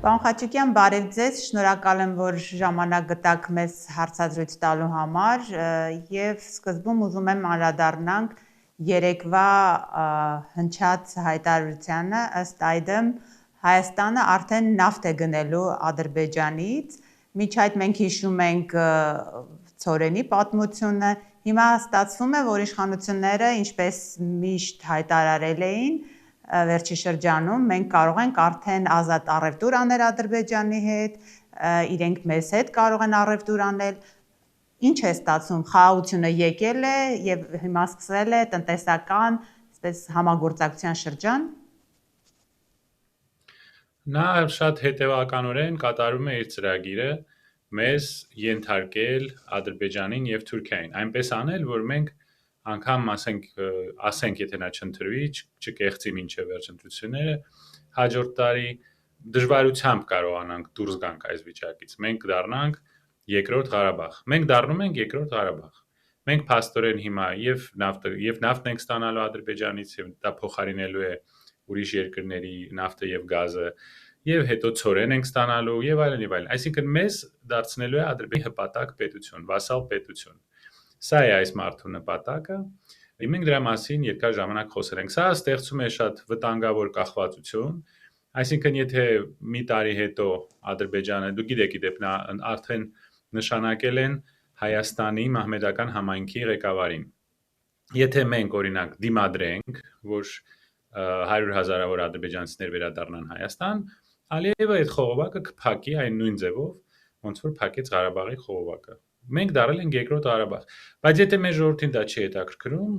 Պարոն Խաչիկյան, բարև ձեզ, շնորհակալ եմ, որ ժամանակ գտաք մեզ հարցազրույց տալու համար եւ սկզբում ուզում եմ անդրադառնանք երեկվա հնչած հայտարարությանը, ըստ այդմ Հայաստանը արդեն նավթ է գնելու Ադրբեջանից, միջ այդ մենք հիշում ենք Ցորենի պատմությունը, հիմա ստացվում է, որ իշխանությունները ինչպես միշտ հայտարարել էին վերջի շրջանում մենք կարող ենք արդեն ազատ առևտուր անել Ադրբեջանի հետ, իրենք մեզ հետ կարող են առևտուր անել, ինչ է ստացվում, խաղաղությունը եկել է եւ հիմա սկսվել է տնտեսական, այսպես համագործակցության շրջան։ Նա շատ հետևականորեն կատարում է իր ծրագիրը մեզ ենթարկել Ադրբեջանին եւ Թուրքիային, այնպես անել, որ մենք անգամ ասենք եթե նա չընտրվի, չկեղծի մինչև վերջ ընտրությունները, հաջորդ տարի դժվարությամբ կարողանանք դուրս գանք այս վիճակից։ Մենք դառնանք երկրորդ Ղարաբաղ։ Մենք դառնում ենք երկրորդ Ղարաբաղ։ Մենք փաստորեն հիմա եւ նավթն ենք ստանալու Ադրբեջանից եւ դա փոխարինելու է ուրիշ երկրների նավթը եւ գազը եւ հետո Ցորեն ենք ստանալու եւ այլն եւ այլն։ Այսինքն մեզ դարձնելու է Ադրբեջանի հպատակ պետություն, վասալ պետություն։ Սա է այս մարդու նպատակը։ Մենք դրա մասին երկար ժամանակ խոսել ենք։ Սա ստեղծում է շատ վտանգավոր կախվածություն, այսինքն եթե մի տարի հետո Ադրբեջանը, դու գիտեք, նա արդեն նշանակել են Հայաստանի մահմեդական համայնքի ղեկավարին։ Եթե մենք օրինակ դիմադրենք, որ 100,000-ավոր ադրբեջանցիներ վերադառնան Հայաստան, Ալիևը այդ խողովակը կփակի այն նույն ձևով, ոնց որ փակեց Ղարաբաղի խողովակը։ Մենք դառել ենք երկրորդ Ղարաբաղ, բայց եթե մեր ժողովրդին դա չի հետաքրքրում,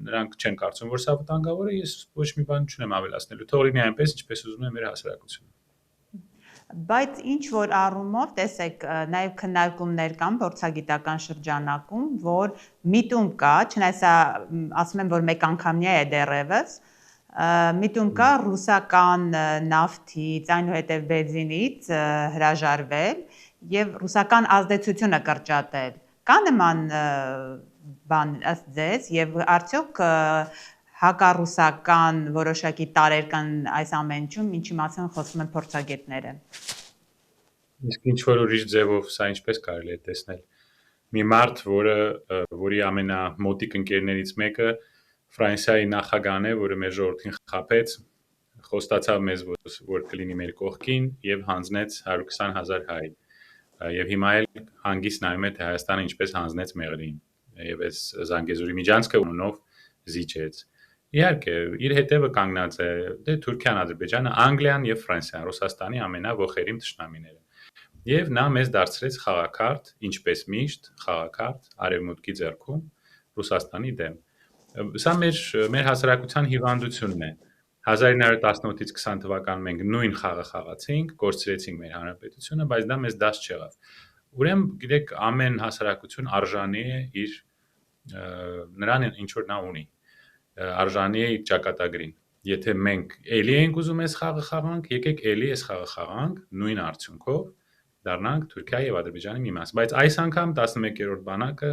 նրանք չեն կարծում, որ սա վտանգավոր է, ես ոչ մի բան չունեմ ավելացնելու, թող լինի այնպես, ինչպես ուզում է մեր հասարակությունը։ Բայց ինչ որ առումով, տեսեք, նաև քննարկումներ կան փորձագիտական շրջանակում, որ միտում կա, չնայած ասում են, որ մեկ անգամյա է դեռևս, միտում կա ռուսական նավթից, այնուհետև բենզինից հրաժարվել եւ ռուսական ազդեցությունը կրճատել։ Կա նման բան ըստ ձեզ եւ արդյոք հակառուսական որոշակի տարեր կան այս ամենջում, ինչի մասին խոսում են փորձագետները։ Իսկ ինչ որ ուրիշ ձևով սա ինչպես կարելի է տեսնել։ Մի մարդ, որի ամենամոտիկ ընկերներից մեկը Ֆրանսիայի նախագահն է, որը մեր ժողովրդին խաբեց, խոստացավ մեզ, որ կլինի մեր կողքին եւ հանձնեց 120,000 հայ։ Եվ հիմա էլ հանգիստ նայում է, թե Հայաստանը ինչպես հանձնեց Մեղրին եւ այս Զանգեզուրի միջանցքը ունով զիջեց։ Իհարկե, իր հետևը կանգնած է Թուրքիան, Ադրբեջանը, Անգլիան եւ Ֆրանսիան, Ռուսաստանի ամենաոխերիմ թշնամիները։ Եվ նա մեզ դարձրեց խաղակարդ, ինչպես միշտ, խաղակարդ արևմուտքի ձեռքում Ռուսաստանի դեմ։ Սա մեր հասարակության հիվանդությունն է։ 1918-ից 20 թվականին մենք նույն խաղը խաղացինք, կորցրեցինք մեր հանրապետությունը, բայց դա մեզ դաս չեղավ։ Ուրեմն, գիտեք, ամեն հասարակություն արժանի է իր նրան ինչ որ նա ունի, արժանի է իր ճակատագրին։ Եթե մենք էլի ենք ուզում այս խաղը խաղանք, եկեք էլի այս խաղը խաղանք, նույն արդյունքով դառնանք Թուրքիայի եւ Ադրբեջանի մի մաս, բայց այս անգամ 11-րդ բանակը,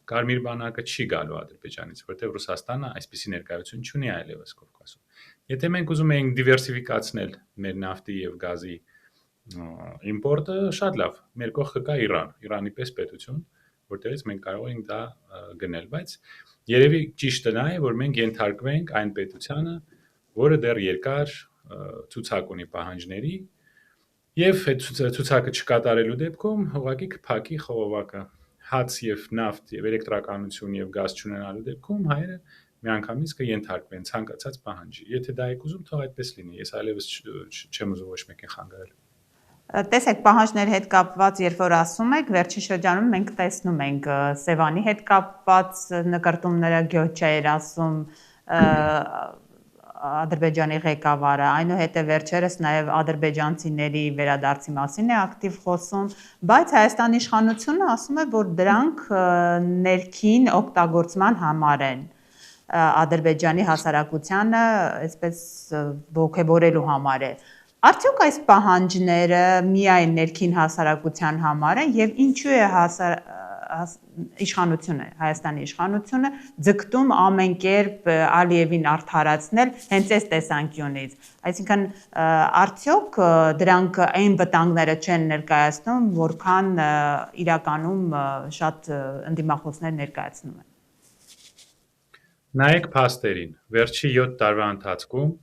Կարմիր բանակը չի գալու Ադրբեջանից, որտեղ Ռուսաստանը այսպիսի ներկայություն չունի այլևս Կովկասում։ Եթե մենք ուզում ենք դիվերսիֆիկացնել մեր նավթի եւ գազի իմպորտը, շատ լավ, մեր կողքը կա Իրանի պես պետություն, որտեղից մենք կարող ենք դա գնել, բայց երևի ճիշտը նա է, որ մենք ենթարկվենք այն պետությանը, որը դեռ երկար ցուցակ ունի պահանջների եւ այդ ցուցակը չկատարելու դեպքում ուղղակի կփակի խողովակը, հաց եւ նավթ եւ էլեկտրականություն եւ գազ չունենալու դեպքում հայերը միանգամից կենթարկվեն ցանկացած պահանջի։ Եթե դա եք ուզում, թող այդպես լինի։ Ես այլևս չեմ ուզում ոչ մեկին խանգարել։ Տեսեք, պահանջների հետ կապված, երբ որ ասում եք, վերջին շրջանում մենք տեսնում ենք Սևանի հետ կապված նկարտումները Գյոչա էր ասում Ադրբեջանի ղեկավարը, այնուհետև վերջերս նաև ադրբեջանցիների վերադարձի մասին է ակտիվ խոսում, բայց Հայաստանի իշխանությունը ասում է, որ դրանք ներքին օգտագործման համար են Ադրբեջանի հասարակությանը, այսպես ոգևորելու համար է։ Արդյոք այս պահանջները միայն ներքին հասարակության համար են եւ ինչու է իշխանությունը, Հայաստանի իշխանությունը ձգտում ամեն կերպ Ալիևին արդարացնել հենց այս տեսանկյունից։ Այսինքն արդյոք դրանք այն վտանգները չեն ներկայացնում, որքան իրականում շատ ընդդիմախոսներ ներկայացնում են։ Նայեք փաստերին, վերջի 7 տարվա ընթացքում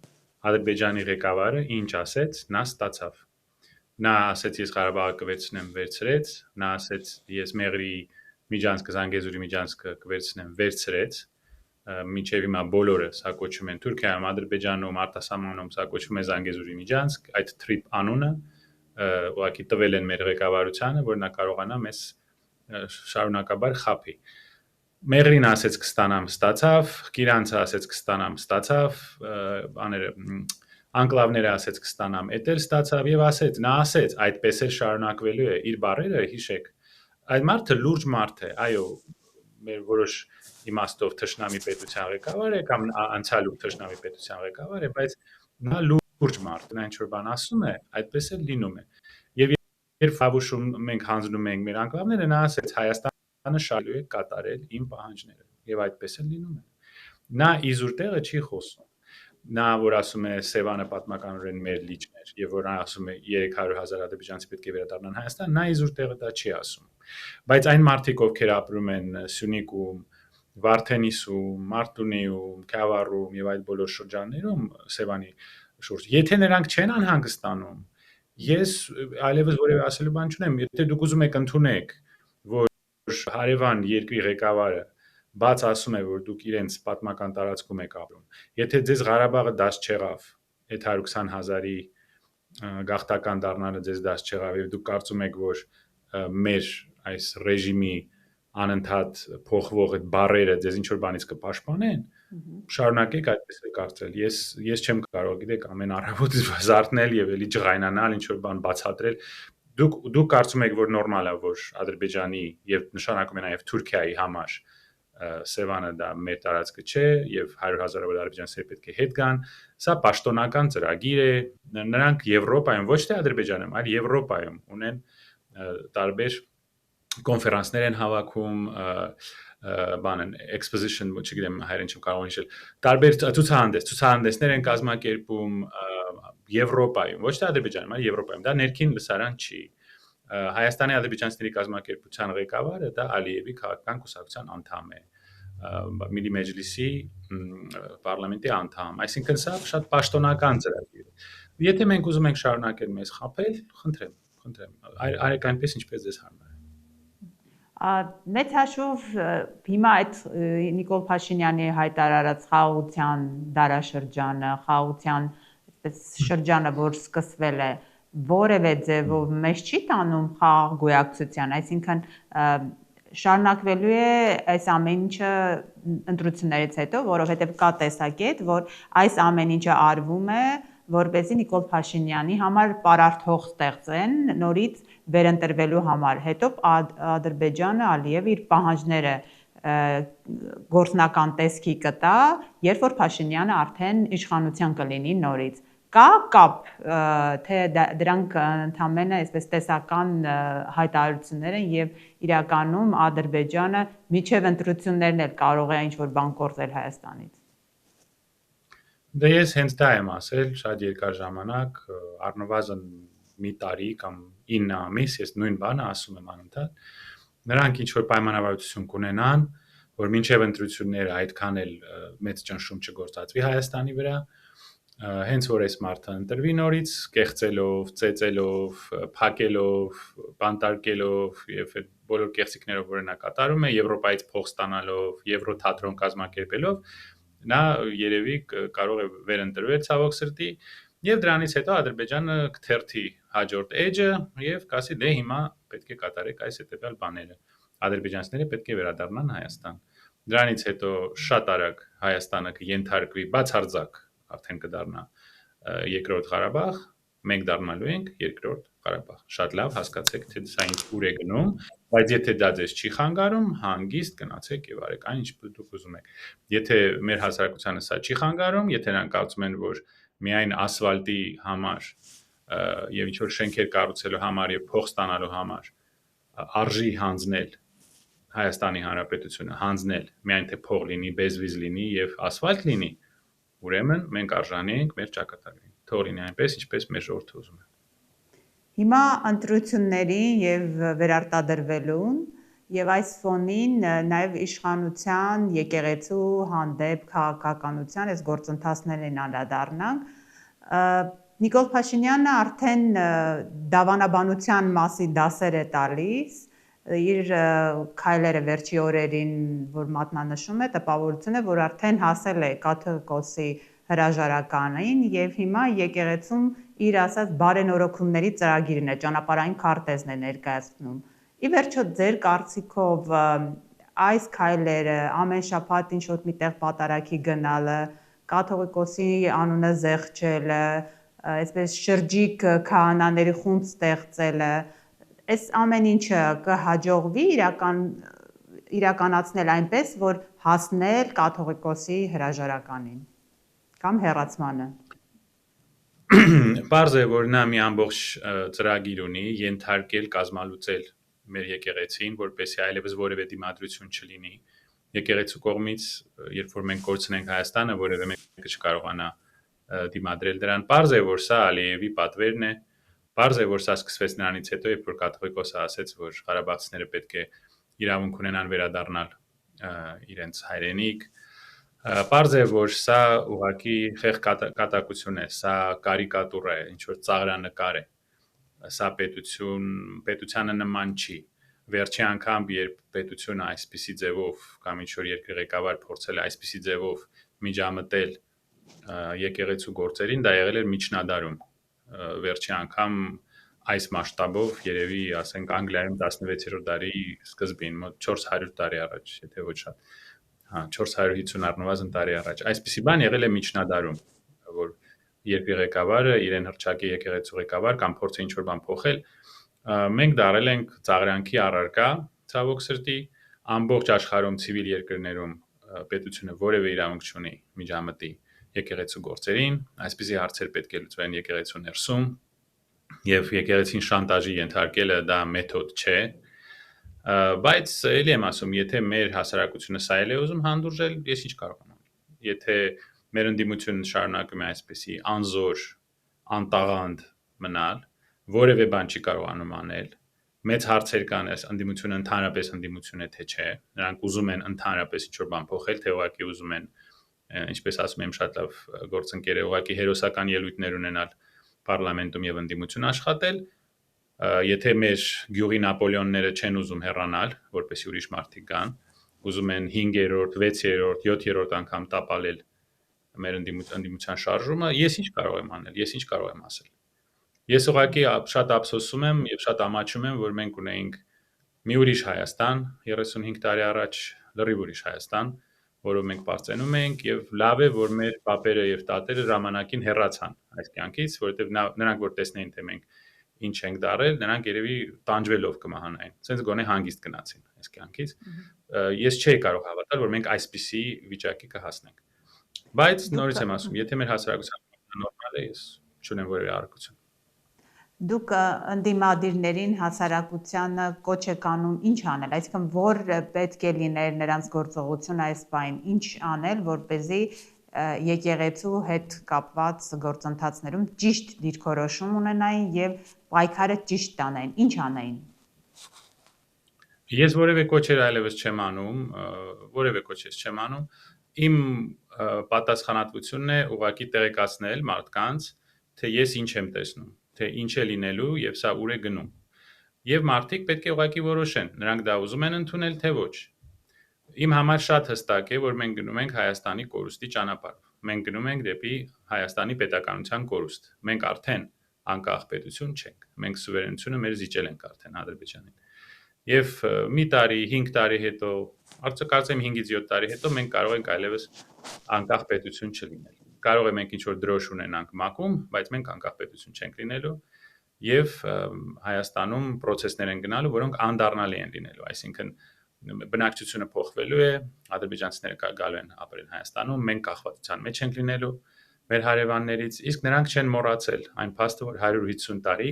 Ադրբեջանի ղեկավարը ինչ ասեց, նա ստացավ։ Նա ասեց ես Ղարաբաղը կվերցնեմ, վերցրեց, նա ասեց ես Մեղրի միջանցքը, Զանգեզուրի միջանցքը կվերցնեմ, վերցրեց, մինչև հիմա բոլորը սա կոչում են Թուրքիայում, Ադրբեջանում, արտասահմանում սա կոչվում է Զանգեզուրի միջանցք, այդ TRIP անունը ուղղակի տվել են մեր ղեկավարությանը, որ նա կարողանա մեզ շարունակաբար խաբի։ Մեղրին ասեց կստանամ, ստացավ, Կիրանցը ասեց կստանամ, ստացավ, անկլավները ասեց կստանամ, էտեր ստացավ եւ ասեց, նա ասեց, այդպես է շարունակվելու է, իր բառերը հիշեք։ Այդ մարդը լուրջ մարդ է, այո, մեր որոշ իմաստով թշնամի պետության ղեկավար է կամ անցյալում թշնամի պետության ղեկավար է, բայց նա լուրջ մարդ, նա ինչ որ բան ասում է, այդպես էլ լինում է։ Եվ երբ հավուշում մենք հանձնում ենք մեր անկլավները, նա ասեց Հայաստանը շալու է կատարել իմ պահանջները եւ այդպես էլ լինում է։ Նա իզուր տեղը չի խոսում։ Նա որ ասում է Սևանը պատմականորեն մեր լիճն էր եւ որ նա ասում է 300,000 ադրբեջանցի պետք է վերադառնան Հայաստան, նա իզուր տեղը դա չի ասում։ Բայց այն մարդիկ, ովքեր ապրում են Սյունիքում, Վարդենիսում, Մարտունիում, Քյավառում եւ այդ բոլոր շրջաններում Սևանի շուրջ, եթե նրանք չեն անհանգստանում, ես այլևս որևէ ասելու բան չունեմ, եթե դուք ուզում եք ընդունեք, որ հարևան երկրի ղեկավարը բաց ասում է, որ դուք իրենց պատմական տարածքում եք ապրում։ Եթե ձեզ Ղարաբաղը դաս չեղավ, այդ 120,000-ի գաղթական դառնալը ձեզ դաս չեղավ եւ դուք կարծում եք, որ մեր այս ռեժիմի անընդհատ փոխվող այդ բարերը ձեզ ինչ որ բանից կպաշտպանեն, շարունակեք այդպես կարծել։ Ես չեմ կարող, գիտեք, ամեն առավոտ զարթնել եւ էլի ջղայնանալ, ինչ որ բան բացատրել։ Դուք կարծում եք, որ նորմալ է, որ Ադրբեջանի եւ նշանակում է նաեւ Թուրքիայի համար Սևանը դա մեր տարածքը չէ եւ 100,000 ադրբեջանցիներ պետք է հետ գան։ Սա պաշտոնական ծրագիր է։ Նրանք Եվրոպայում, ոչ թե Ադրբեջանում, այլ Եվրոպայում ունեն տարբեր կոնֆերանսներ են հավաքում, բան են exposition, չգիտեմ հայերեն չեմ կարող նշել, տարբեր ցուցահանդեսներ են կազմակերպում Եվրոպայում, ոչ թե Ադրբեջանում, այլ Եվրոպայում։ Դա ներքին լսարան չի։ Հայաստանի ադրբեջանցիների կազմակերպության ղեկավարը դա Ալիևի քաղաքական կուսակցության անդամ է, Միլի Մեջլիսի պարլամենտի անդամ, այսինքն սա շատ պաշտոնական ծրագիր է։ Եթե մենք ուզում ենք շարունակել մեզ խաբել, խնդրեմ, արեք այնպես ինչպես ձեզ հարմար է։ Մեծ հաշվով հիմա այդ Նիկոլ Փաշինյանի հայտարարած խաղաղության դարաշրջանը, խաղաղության այսպես շրջանը, որ սկսվել է, որևէ ձևով մեզ չի տանում խաղաղ գոյակցության, այսինքն շարունակվելու է այս ամեն ինչը ընտրություններից հետո, որովհետև կա տեսակետ, որ այս ամեն ինչը արվում է, որպեսզի Նիկոլ Փաշինյանի համար պարարտ հող ստեղծեն նորից վերընտրվելու համար։ Հետո Ադրբեջանը, Ալիևը իր պահանջները գործնական տեսքի կտա, երբ որ Փաշինյանը արդեն իշխանության կլինի նորից։ Կա կապ, թե դրանք ընդամենը այսպես տեսական հայտարարություններ են եւ իրականում Ադրբեջանը միջև ընտրություններն էլ կարող է ինչ-որ բան կորզել Հայաստանից։ Դե ես հենց դա եմ ասել շատ երկար ժամանակ, առնվազն մի տարի կամ 9 ամիս, ես նույն բանը ասում եմ անընդհատ։ Նրանք ինչ-որ պայմանավորվածություն կունենան, որ մինչև ընտրությունները այդքան էլ մեծ ճնշում չգործածվի Հայաստանի վրա, հենց որ այս մարդը ընտրվի նորից, կեղծելով, ծեծելով, փակելով, բանտարկելով եւ այդ բոլոր կեղծիքներով, որ նա կատարում է, Եվրոպայից փող ստանալով, Եվրոթատրոն կազմակերպելով, նա երևի կարող է վերընտրվել ցավոք սրտի եւ դրանից հետո Ադրբեջանը կթերթի հաջորդ էջը եւ կասի դե հիմա պետք է կատարեք այս հետեւյալ բաները։ Ադրբեջանցիները պետք է վերադառնան Հայաստան։ Դրանից հետո շատ արագ Հայաստանը կենթարկվի բացարձակ արդեն կդառնա երկրորդ Ղարաբաղ, մենք դառնալու ենք երկրորդ Ղարաբաղ։ Շատ լավ հասկացեք, թե սա ինչ ուր է գնում, բայց եթե դա ձեզ չի խանգարում, հանգիստ գնացեք եւ արեք այն, ինչ դուք ուզում եք։ Եթե մեր հասարակությանը սա չի խանգարում, եթե նրանք կարծում են, որ միայն ասֆալտի համար եւ ինչ որ շենքեր կառուցելու համար եւ փող ստանալու համար արժի հանձնել Հայաստանի Հանրապետությունը հանձնել միայն թե փող լինի, բեզվիզ լինի եւ ասֆալտ լինի, ուրեմն մենք արժանի ենք մեր ճակատագրին։ Թող լինի այնպես, ինչպես մեր ժողովուրդը ուզում է։ Հիմա ընտրությունների եւ վերարտադրվելուն եւ այս ֆոնին նաեւ իշխանության, եկեղեցու հանդեպ քաղաքականության այս գործընթացներին անդրադառնանք։ Նիկոլ Փաշինյանը արդեն դավանաբանության մասի դասեր է տալիս, իր քայլերը վերջի օրերին, որ մատնանշում է, տպավորություն է, որ արդեն հասել է կաթողիկոսի հրաժարականին եւ հիմա եկեղեցում իր ասած բարենորոգումների ծրագիրն է, ճանապարհային քարտեզն է ներկայացնում։ Ի վերջո ձեր կարծիքով այս քայլերը ամեն շաբաթ ինչ-որ միտեղ պատարակի գնալը, կաթողիկոսի անունը զեղչելը, այսպես շրջիկ քահանաների խումբ ստեղծելը, այս ամեն ինչը կհաջողվի իրականացնել այնպես, որ հասնել կաթողիկոսի հրաժարականին կամ հեռացմանը։ Պարզ է, որ նա մի ամբողջ ծրագիր ունի ենթարկել, կազմալուծել մեր եկեղեցին, որպեսզի այլևս որևէ դիմադրություն չլինի եկեղեցու կողմից, երբ որ մենք կորցնենք Հայաստանը, որևէ մեկը չկարողանա դիմադրել դրան։ Պարզ է, որ սա Ալիևի պատվերն է, պարզ է, որ սա սկսվեց նրանից հետո, երբ որ կաթողիկոսը ասաց, որ ղարաբաղցիները պետք է իրավունք ունենան վերադառնալ իրենց հայրենիք։ Պարզ է, որ սա ուղղակի խեղ կատակություն է, սա կարիկատուրա է, ինչ որ ծաղրանկար է։ Սա պետությանը նման չի։ Վերջի անգամ, երբ պետությունը այսպիսի ձևով կամ ինչ որ երկրի ղեկավար փորձել է այսպիսի ձևով միջամտել եկեղեցու գործերին, դա եղել էր միջնադարում։ Վերջի անգամ այս մասշտաբով երևի, ասենք, Անգլիայում 16-րդ դարի սկզբին, մոտ 400 տարի առաջ, եթե ոչ շատ, 450 առնվազն տարի առաջ։ Այսպիսի բան եղել է միջնադարում, որ երկրի ղեկավարը իրեն հռչակի եկեղեցու ղեկավար կամ փորձի ինչ-որ բան փոխել, մենք դարել ենք ծաղրանքի առարկա, ցավոք սրտի, ամբողջ աշխարհում ցիվիլ երկրներում պետությունը որևէ իրավունք չունի միջամտի եկեղեցու գործերին, այսպիսի հարցեր պետք է լուծվեն եկեղեցու ներսում, եւ եկեղեցին շանտաժի ենթարկելը դա մեթոդ չէ, բայց էլի եմ ասում, եթե մեր հասարակությունը սա էլ է ուզում հանդուրժել, ես ինչ կարող եմ անել։ Եթե մեր ընդդիմությունը շարունակում է այսպիսի անզոր, անտաղանդ մնալ, որևէ բան չի կարողանում անել, մեծ հարցեր կան, այս ընդդիմությունը ընդհանրապես ընդդիմություն է թե չէ, նրանք ուզում են ընդհանրապես ինչ-որ բան փոխել, թե ուղղակի ուզում են, ինչպես ասում եմ, շատ լավ գործընկեր է, ուղղակի հերոսական ելույթներ ունենալ պարլամենտում եւ ընդդիմություն աշխատել, եթե մեր գյուղի Նապոլեոնները չեն ուզում հեռանալ, որպեսզի ուրիշ մարդիկ գան, ուզում են 5-րդ, 6-րդ, 7-րդ անգամ տապալել մեր ընդդիմության շարժումը, ես ինչ կարող եմ անել, ես ինչ կարող եմ ասել։ Ես ուղղակի շատ ափսոսում եմ եւ շատ ամաչում եմ, որ մենք ունեինք մի ուրիշ Հայաստան 35 տարի առաջ, լրիվ ուրիշ Հայաստան, որով մենք պարծենում ենք եւ լավ է, որ մեր պապերը եւ տատերը ժամանակին հեռացան այս կյանքից, որովհետեւ նրանք որ տեսնեին թե մենք ինչ ենք դարել, նրանք երևի տանջվելով կմահանային։ Սենց գոնե հանգիստ գնացին այս կյանքից։ Ես չէի կարող հավատալ, որ մենք այսպիսի վիճակի կհասնենք։ Բայց նորից եմ ասում, եթե մեր հասարակությունը նորմալ է, ես չունեմ որևէ արկություն։ Դուք ընդդիմադիրներին հասարակությանը կոչ եք անում ինչ անել, այսինքն որ պետք է լիներ նրանց գործողությունը այս բային, ինչ անել, որպեսզի եկեղեցու հետ կապված գործընթացներում ճիշտ դիրքորոշում ունենային եւ պայքարը ճիշտ տանային, ինչ անային։ Ես որևէ կոչեր այլևս չեմ անում, որևէ կոչեր չեմ անում։ Իմ պատասխանատվությունն է ուղղակի տեղեկացնել մարդկանց, թե ես ինչ եմ տեսնում, թե ինչ է լինելու եւ սա ուր է գնում։ Եվ մարդիկ պետք է ուղղակի որոշեն, նրանք դա ուզում են ընդունել, թե ոչ։ Իմ համար շատ հստակ է, որ մենք գնում ենք Հայաստանի կորուստի ճանապարհով։ Մենք գնում ենք դեպի Հայաստանի պետականության կորուստ։ Մենք արդեն անկախ պետություն չենք։ Մենք սուվերենությունը մեր զիջել ենք արդեն Ադրբեջանին։ Եվ մի տարի, 5 տարի հետո, կարծեմ 5-ից 7 տարի հետո մենք կարող ենք այլևս անկախ պետություն չլինել։ Կարող է մենք ինչ-որ դրոշ ունենանք ՄԱԿ-ում, բայց մենք անկախ պետություն չենք լինելու եւ Հայաստանում process-ներ են գնալու, որոնք անդառնալի են լինելու, այսինքն բնակչությունը փոխվելու է, ադրբեջանցիները գալու են ապրել Հայաստանում, մենք կախվածության մեջ ենք լինելու մեր հարևաններից, իսկ նրանք չեն մոռացել այն փաստը, որ 150 տարի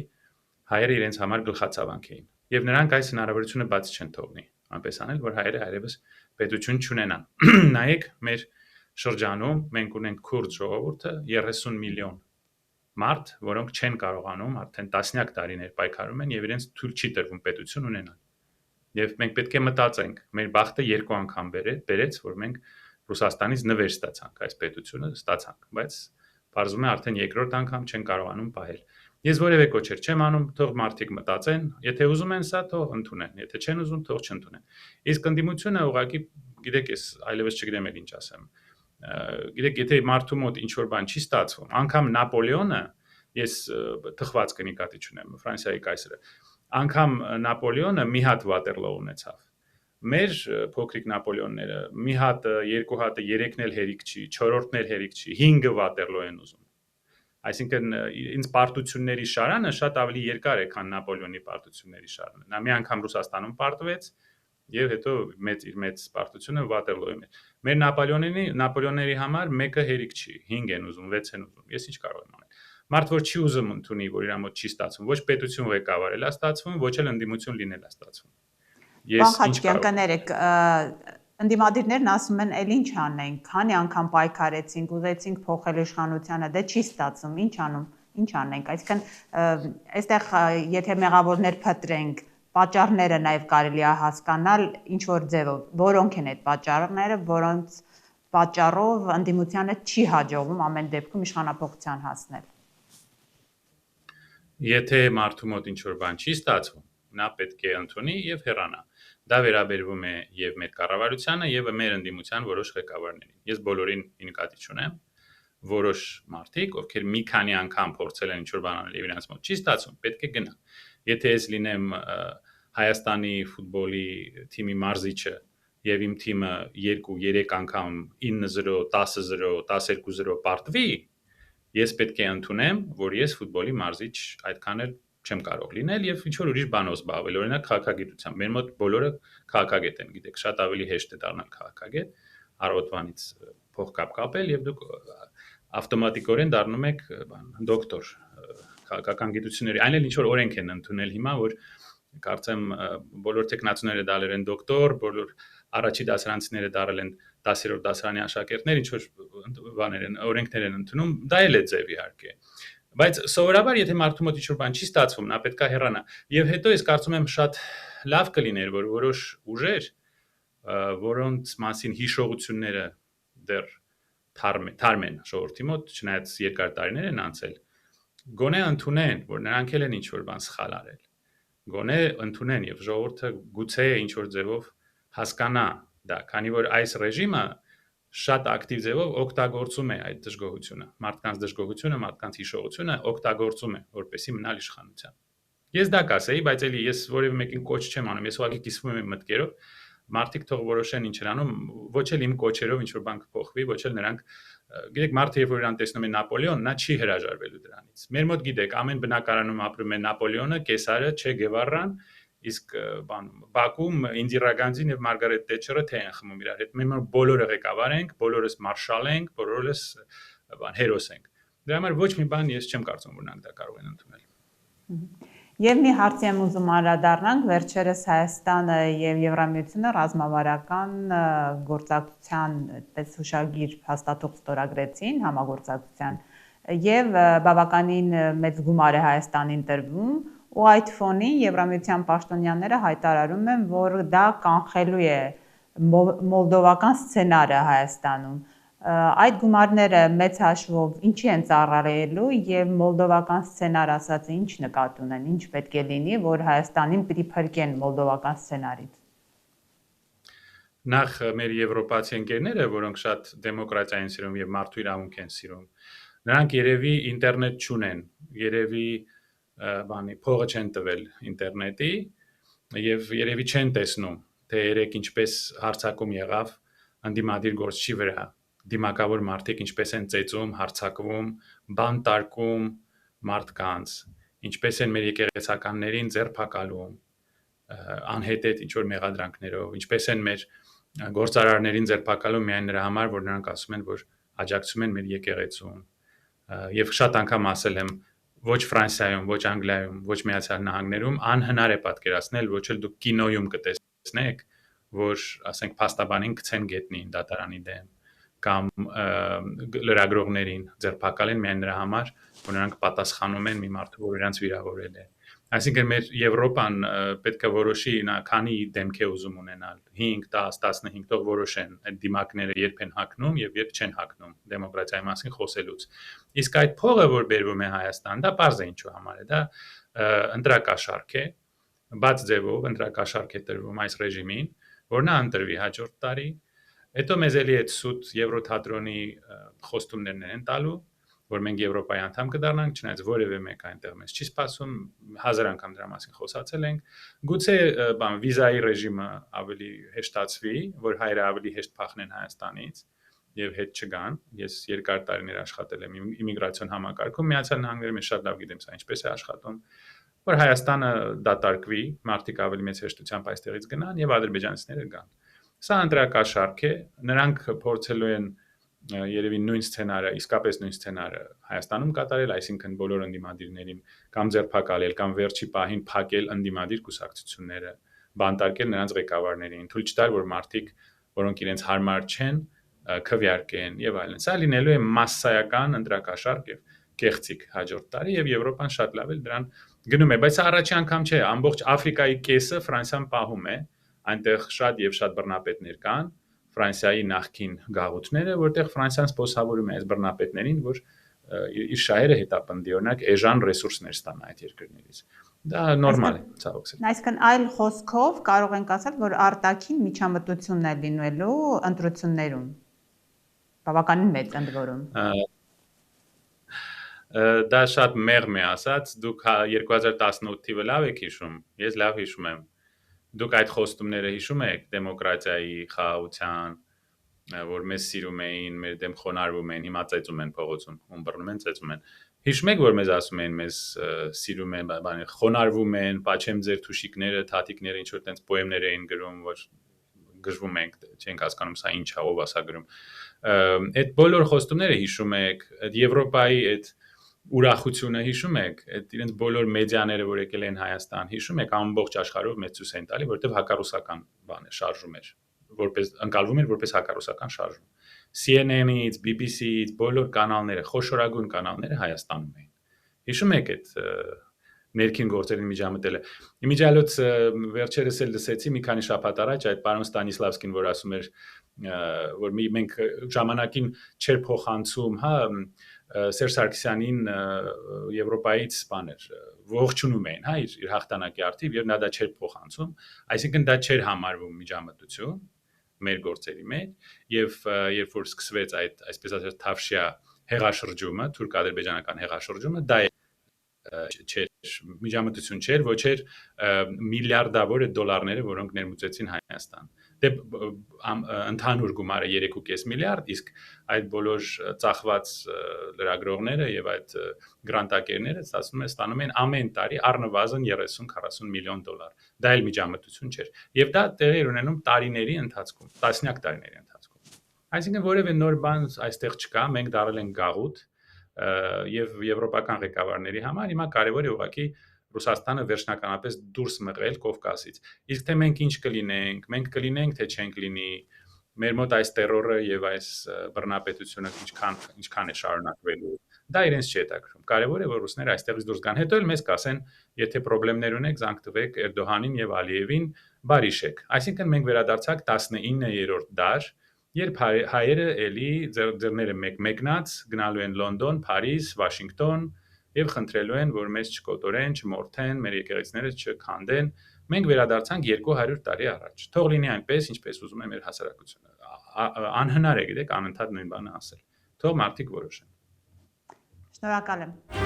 հայերը իրենց համար գլխացավանք էին։ Եվ նրանք այս հնարավորությունը բաց չեն թողնի։ այնպես անել, որ հայերը այլևս պետություն չունենան։ Նայեք, մեր շրջանում մենք ունենք քուրդ ժողովուրդը 30 միլիոն մարդ, որոնք չեն կարողանում արդեն տասնյակ տարիներ պայքարում են եւ իրենց թույլ չի տրվում պետություն ունենալ։ Եվ մենք պետք է մտածենք, մեր բախտը երկու անգամ բերեց, որ մենք Ռուսաստանից նվեր ստացանք, այս պետությունը ստացանք, բայց բարձում է արդեն երկրորդ անգամ չեն կարողանում պահել։ Ես որևէ կոչեր չեմ անում, թող մարդիկ մտածեն, եթե ուզում են սա, թող ընդունեն, եթե չեն ուզում, թող չընդունեն։ Իսկ ընդդիմությունը ուղղակի, գիտեք, ես այլևս չգիտեմ էլ ինչ ասեմ։ Գիտեք, եթե մարդու մոտ ինչ որ բան չի ստացվում, անգամ Նապոլեոնը, ես թխված կնկատի չունեմ, Ֆրանսիայի կայսրը, անգամ Նապոլեոնը մի հատ Վատերլո ունեցավ։ Մեր փոքրիկ Նապոլեոնները մի հատը, երկու հատը, երեքն էլ հերիք չի, չորրորդն էլ հերիք չի, 5 Վատերլո են ուզում։ Այսինքն ինձ պարտությունների շարանը շատ ավելի երկար է, քան Նապոլեոնի պարտությունների շարանը։ Նա մի անգամ Ռուսաստանում պարտվեց եւ հետո իր մեծ պարտությունը Վատերլոյում է։ Մեր Նապոլեոնների համար մեկը հերիք չի, 5 են ուզում, 6 են ուզում։ Ես ինչ կարող եմ անել։ Մարդ որ չի ուզում ընդունի, որ իր մոտ չի ստացվում, ոչ պետություն ղեկավարել է ստացվում, ոչ էլ ընդդիմություն լինել է ստացվում։ Ես ինչ կարող եմ։ Կներեք, ընդդիմադիրներն ասում են, «Էլ ինչ անենք, քանի անգամ պայքարեցինք, ուզեցինք փոխել իշխանությանը, դե չի ստացվում, ինչ անենք»։ Այսինքն, այստեղ եթե մեղավորներ փտրենք, պատճառները նաև կարելի է հասկանալ ինչ որ ձևով, որոնք են այդ պատճառները, որոնց պատճառով ընդդիմությանը չի հաջողվում ամեն դեպքում իշխանափոխության հասնել։ Եթե մարդու մոտ ինչ որ բան չի ստացվում, նա պետք է ընդունի եւ հեռանա։ Դա վերաբերվում է եւ մեր կառավարությանը եւ մեր ընդդիմության որոշ ղեկավարներին։ Ես բոլորին նկատի չունեմ, որոշ մարդիկ, ովքեր մի քանի անգամ փորձել են ինչ որ բան անել եւ իրենց մոտ չի ստացվում, պետք է գնա։ Եթե ես լինեմ Հայաստանի ֆուտբոլի թիմի մարզիչը եւ իմ թիմը 2-3 անգամ 9-0, 10-0, 12-0 պարտվի, ես պետք է ընդունեմ, որ ես ֆուտբոլի մարզիչ այդքան էլ չեմ կարող լինել եւ ինչ որ ուրիշ բանով զբաղվել, օրինակ քաղաքագիտությամբ։ Մեր մոտ բոլորը քաղաքագետ են, գիտեք, շատ ավելի հեշտ է դառնալ քաղաքագետ, առօրվանից փոխկապ կապել եւ դուք ավտոմատիկորեն դառնում եք դոկտոր քաղաքական գիտությունների։ Այն էլ ինչ որ օրենք են ընդունել հիմա, որ կարծեմ բոլոր տեխնացուները դարել են դոկտոր, բոլոր առաջի դասարանցիները դարել են 10-րդ դասարանի աշակերտներ, ինչ որ բաներ են, օրենքներ են ընդունում, դա էլ է ձև իհարկե։ Բայց սովորաբար եթե մարդու մոտ ինչ-որ բան չի ստացվում, նա պետք է հեռանա։ Եվ հետո ես կարծում եմ շատ լավ կլիներ, որ որոշ ուժեր, որոնց մասին հիշողությունները դեռ թարմ են ժողովրդի մոտ, չնայած երկար տարիներ են անցել, գոնե ընդունեն, որ նրանք էլ են ինչ-որ բան սխալ արել։ Գոնե ընդունեն եւ ժողովուրդը գուցե ինչ-որ ձևով հասկանա դա, քանի որ այս ռեժիմը շատ ակտիվ ձևով օգտագործում է այդ դժգոհությունը, մարդկանց դժգոհությունը, մարդկանց հիշողությունը օգտագործում է, որպեսզի մնալ իշխանության։ Ես դա կասեի, բայց էլի ես որևէ մեկին կոչ չեմ անում, ես ուղղակի կիսվում եմ մտքերով, մարդիկ թող որոշեն ինչ են անում, ոչ էլ իմ կոչերով ինչ որ բան կփոխվի, ոչ էլ նրանք, գիտեք, մարդը երբ որ իրան տեսնում է Նապոլեոն, նա չի հրաժարվելու դրանից։ Մեր մոտ գիտեք, ամեն բնակարանում ապրում է Նապոլեոնը, Կեսարը, Չէ Գևարան, իսկ Բաքվում Ինդիրա Գանդին եւ Մարգարետ Թետչերը թե են խմում իրար հետ։ Մենք բոլորը ղեկավար ենք, բոլորս մարշալ ենք, բոլորս հերոս ենք։ Դրա համար ոչ մի բան ես չեմ կարծում, որ նրանք դա կարող են ընդունել։ Եվ մի հարցի եմ ուզում անդրադառնանք, վերջերս Հայաստանը եւ Եվրամիությունը ռազմավարական գործակցության այդպես հուշագիր հաստատող ստորագրեցին համագործակցության եւ բավականին մեծ գումար է Հայաստանին տրվում, ու այդ ֆոնին Եվրամիության պաշտոնյաները հայտարարում են, որ դա կանխելու է մոլդովական սցենարը Հայաստանում։ Այդ գումարները մեծ հաշվով ինչի են ծառայելու եւ մոլդովական սցենար ասածը ինչ նկատի ունեն, ինչ պետք է լինի, որ Հայաստանին պիտի փրկեն մոլդովական սցենարից։ Նախ մեր եվրոպացի ընկերները, որոնք շատ դեմոկրատիա են սիրում եւ մարդու իրավունք են սիրում, նրանք երևի ինտերնետ չունեն, երևի փողը չեն տվել ինտերնետի եւ երևի չեն տեսնում, թե երեք ինչպես հարցակում եղավ ընդդիմադիր գործչի վրա, դիմակավոր մարդիկ ինչպես են ծեծում, հարցակվում, բան տարկում մարդկանց, ինչպես են մեր եկեղեցականներին ձերբակալում, անհետետ ինչ որ մեղադրանքներով, ինչպես են մեր գործարարներին ձերբակալում միայն նրա համար, որ նրանք ասում են, որ աջակցում են մեր եկեղեցուն։ Եվ շատ անգամ ասել եմ, ոչ Ֆրանսիայում, ոչ Անգլիայում, ոչ Միացյալ Նահանգներում անհնար է պատկերացնել, ոչ էլ դուք կինոյում կտեսնեք, որ ասենք փաստաբանին գցեն գետնին դատարանի դեմ կամ լրագրողներին ձերբակալեն միայն նրա համար, որ նրանք պատասխանում են մի մարդու, որ իրենց վիրավորել է։ Այսինքն մեր Եվրոպան պետք է որոշի նա քանի դեմք է ուզում ունենալ 5, 10, 15 թող որոշեն այդ դիմակները երբ են հագնում եւ երբ չեն հագնում դեմոկրատիայի մասին խոսելուց։ Իսկ այդ փողը, որ բերվում է Հայաստան, դա པարզ է ինչու համար է, դա ընտրակաշարք է, բաց ձևով ընտրակաշարք է տրվում այս ռեժիմին, որ նա ընտրվի հաջորդ տարի, հետո մեզ էլի այդ սուտ Եվրոթատրոնի խոստումներն են տալու, որ մենք Եվրոպայի անդամ կդառնանք, չնայած որևէ մեկ այնտեղ մեզ չի սպասում, 1000 անգամ դրա մասին խոսացել ենք, գուցե վիզայի ռեժիմը ավելի հեշտացվի, որ հայերը ավելի հեշտ փախնեն Հայաստանից եւ հետ չգան։ Ես երկար տարիներ աշխատել եմ իմիգրացիոն համակարգում, Միացյալ Նահանգներում շատ լավ գիտեմ սա ինչպես է աշխատում, որ Հայաստանը դատարկվի, մարդիկ ավելի մեծ հեշտությամբ այստեղից գնան եւ ադրբեջանցիները գան։ Սա ընտրակաշարք է, նրանք փորձելու են երևի նույն սցենարը, իսկապես նույն սցենարը Հայաստանում կատարել, այսինքն բոլոր ընդդիմադիրներին կամ ձերբակալել, կամ վերջի պահին փակել ընդդիմադիր կուսակցությունները, բանտարկել նրանց ղեկավարներին, թույլ չտալ, որ մարդիկ, որոնք իրենց հարմար չեն, քվեարկեն եւ այլն։ Սա լինելու է մասսայական ընտրակաշարք եւ կեղծիք հաջորդ տարի եւ Եվրոպան շատ լավ էլ դրան գնում է, բայց սա առաջի անգամ չէ, ամբողջ Աֆրիկայի կեսը Ֆրանսիան պահում է, այնտեղ շատ եւ շատ բռնապետներ կան, Ֆրանսիայի նախկին գաղութները, որտեղ Ֆրանսիան սպոսավորում է այս բռնապետներին, որ իր շահերը հետապնդի, օրինակ էժան ռեսուրսներ ստանա այդ երկրներից։ Դա նորմալ է, ցավոք սեր։ Այսինքն այլ խոսքով կարող ենք ասել, որ արտաքին միջամտությունն է լինելու ընտրություններում։ Բավականին մեծ ընդ որում։ Դա շատ մեղմ է ասած, դուք 2018 թիվը լավ եք հիշում, ես լավ հիշում եմ։ Դուք այդ խոստումները հիշում եք դեմոկրատիայի, խաղաղության, որ մեզ սիրում էին, մեր դեմ խոնարհվում են, հիմա ծեծում են փողոցում, ում բռնում են, ծեծում են։ Հիշում եք, որ մեզ ասում են, մեզ սիրում են, խոնարհվում են, պաչեմ ձեր թուշիկները, թաթիկները, ինչ որ տենց պոեմներ էին գրում, որ գժվում ենք, չենք հասկանում սա ինչ է, ով ասա գրում։ Այդ բոլոր խոստումները հիշում եք, այդ Եվրոպայի այդ ուրախությունը հիշում եք, այդ իրենց բոլոր մեդիաները, որ եկել են Հայաստան, հիշում եք, ամբողջ աշխարհով մեծ ցույց են տալի, որովհետև հակառուսական բան է, շարժում էր, որպես ընկալվում էր որպես հակառուսական շարժում։ CNN-ից, BBC-ից, բոլոր կանալները, խոշորագույն կանալները Հայաստանում էին։ Հիշում եք այդ ներքին գործերին միջամտելը։ Իմիջիալոց վերջերս էլ լսեցի մի քանի շաբաթ առաջ այդ պարոն Ստանիսլավսկին, որ ասում էր, որ մենք ժամանակին չեր փոխանցում, հա, Սերժ Սարգսյանին Եվրոպայից բաներ ողջունում էին, հա, իր հաղթանակի արդիվ եւ նա դա չէր փոխանցում, այսինքն դա չէր համարվում միջամտություն մեր գործերի մեջ եւ երբ որ սկսվեց այդ այսպես ասած Թավշյա հեղաշրջումը, թուրք-ադրբեջանական հեղաշրջումը, դա չէր միջամտություն չէր, ոչ էր միլիարդավոր դոլարները, որոնք ներմուծեցին Հայաստան։ Դե ընդհանուր գումարը 3.5 միլիարդ, իսկ այդ բոլոր ծախված լրագրողները եւ այդ գրանտակերները ստանում են ամեն տարի առնվազն 30-40 միլիոն դոլար։ Դա էլ միջամտություն չէր։ Եվ դա տեղի էր ունենում տարիների ընթացքում, տասնյակ տարիների ընթացքում։ Այսինքն որևէ նոր բան այստեղ չկա, մենք դարել ենք գաղութ եւ եվրոպական ղեկավարների համար հիմա կարևոր է ուղղակի Ռուսաստանը վերջնականապես դուրս մղել Կովկասից։ Իսկ թե մենք ինչ կլինենք, մենք կլինենք, թե չենք լինի, մեր մոտ այս terror-ը եւ այս բռնապետությունը ինչքան է շարունակվելու, դա իրենց չի հետաքրքրում։ Կարևոր է որ ռուսները այստեղից դուրս գան։ Հետո էլ մեզ կասեն, եթե խնդիրներ ունեք, զանգ տվեք Էրդողանին եւ Ալիևին, բարիշեք։ Այսինքն մենք վերադարձանք 19-րդ դար, երբ հայերը էլի ձեռները մեկնած գնալու են Լոնդոն, Փարիզ, Վաշինգտոն եւ խնդրելու են, որ մեզ չկոտորեն, չմորթեն, մեր եկեղեցիները չքանդեն։ Մենք վերադարձանք 200 տարի առաջ։ Թող լինի այնպես, ինչպես ուզում է մեր հասարակությունը։ Անհնար է, գիտեք, անընդհատ նույն բանը ասել։ Թող մարդիկ որոշեն։ Շնորհակալ եմ։